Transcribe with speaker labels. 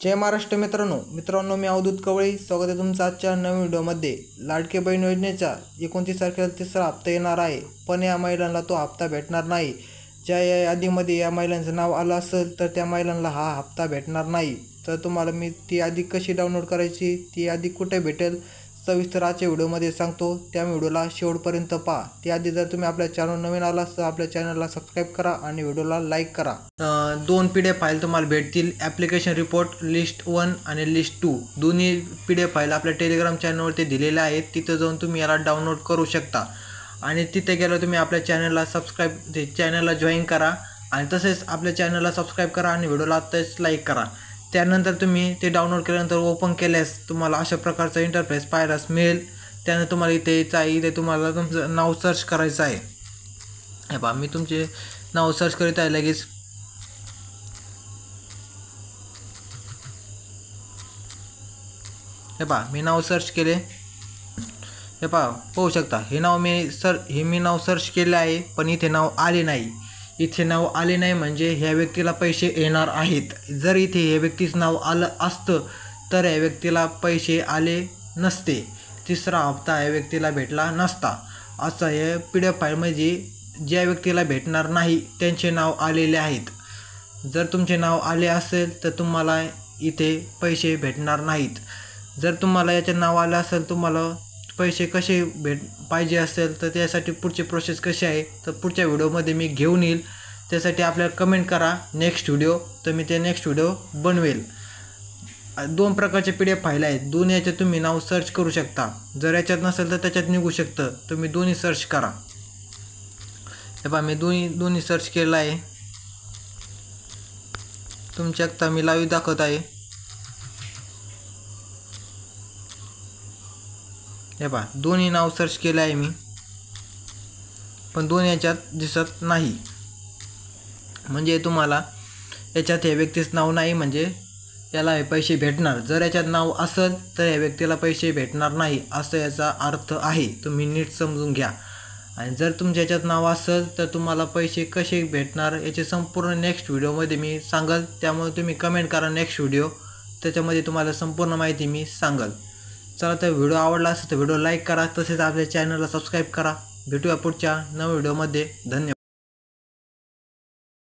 Speaker 1: जय महाराष्ट्र मित्रांनो मी अवधूत कवळी स्वागत आहे तुमचं आजच्या नवीन व्हिडिओमध्ये। लाडके बहीण योजनेचा 29 तारखेला तिसरा हप्ता येणार आहे, पण या महिलांना तो हप्ता भेटणार नाही। ज्या यादीमध्ये या महिलांचं नाव आलं असेल तर त्या महिलांना हा हप्ता भेटणार नाही। तर तुम्हाला मी ती यादी कशी डाउनलोड करायची, ती यादी कुठे भेटेल सविस्तर आजच्या व्हिडिओमध्ये सांगतो, त्या व्हिडिओला शेवटपर्यंत पहा। त्याआधी जर तुम्ही आपल्या चॅनल नवीन आलात तर आपल्या चॅनलला सबस्क्राईब करा आणि व्हिडिओला लाईक करा। दोन PDF फाईल तुम्हाला भेटतील, ॲप्लिकेशन रिपोर्ट लिस्ट 1 आणि लिस्ट 2 दोन्ही PDF फाईल आपल्या टेलिग्राम चॅनलवरती दिलेल्या आहेत। तिथं जाऊन तुम्ही याला डाउनलोड करू शकता आणि तिथे गेल्यावर तुम्ही आपल्या चॅनलला चॅनलला जॉईन करा आणि तसेच आपल्या चॅनलला सबस्क्राईब करा आणि व्हिडिओला आत्ताच लाईक करा। त्यानंतर तुम्ही ते डाउनलोड केल्यानंतर ओपन केल्यास तुम्हाला अशा प्रकारचा इंटरफेस पाहायला मिळेल। त्यानंतर तुम्हाला इथे यायचं आहे, इथे तुम्हाला तुमचं नाव सर्च करायचं आहे। हे पहा, मी तुमचे नाव सर्च करीत आहे लगेच। हे पहा, मी नाव सर्च केले। हे पहा, पाहू शकता हे मी नाव सर्च केले आहे, पण इथे नाव आले नाही। इथे नाव आले नाही म्हणजे ह्या व्यक्तीला पैसे येणार आहेत। जर इथे ह्या व्यक्तीचं नाव आलं असतं तर ह्या व्यक्तीला पैसे आले नसते, तिसरा हप्ता ह्या व्यक्तीला भेटला नसता। असं हे PDF फाईलमध्ये ज्या व्यक्तीला भेटणार नाही त्यांचे नाव आलेले आहेत। जर तुमचे नाव आले असेल तर तुम्हाला इथे पैसे भेटणार नाहीत। जर तुम्हाला याचे नाव आलं असेल, तुम्हाला पैसे कसे पाहिजे असेल तर त्यासाठी पुढची प्रोसेस कशी आहे तर पुढच्या व्हिडिओमध्ये मी घेऊन येईल। त्यासाठी आपल्याला कमेंट करा नेक्स्ट व्हिडिओ, तर मी ते नेक्स्ट व्हिडिओ बनवेल। दोन प्रकारचे PDF फाईल आहेत, दोन्ही याच्यात तुम्ही नाव सर्च करू शकता। जर याच्यात नसेल तर त्याच्यात निघू शकतं, तुम्ही दोन्ही सर्च करा। हे पहा, मी दोन्ही सर्च केलं आहे। तुमच्या आता मी लाईव्ह दाखवत आहे। हे पहा, दोन्ही नाव सर्च केलं आहे मी, पण दोन्ही याच्यात दिसत नाही। म्हणजे तुम्हाला याच्यात या व्यक्तीचं नाव नाही म्हणजे याला हे पैसे भेटणार। जर याच्यात नाव असेल तर या व्यक्तीला पैसे भेटणार नाही, असं याचा अर्थ आहे। तुम्ही नीट समजून घ्या। आणि जर तुमच्या याच्यात नाव असेल तर तुम्हाला पैसे कसे भेटणार याचे संपूर्ण नेक्स्ट व्हिडिओमध्ये मी सांगेल। त्यामुळे तुम्ही कमेंट करा नेक्स्ट व्हिडिओ, त्याच्यामध्ये तुम्हाला संपूर्ण माहिती मी सांगेल। चला, तर व्हिडिओ आवडला असेल तर व्हिडिओ लाईक करा, तसेच आपल्या चॅनलला सबस्क्राईब करा। भेटूया पुढच्या नव्या व्हिडिओमध्ये। धन्यवाद।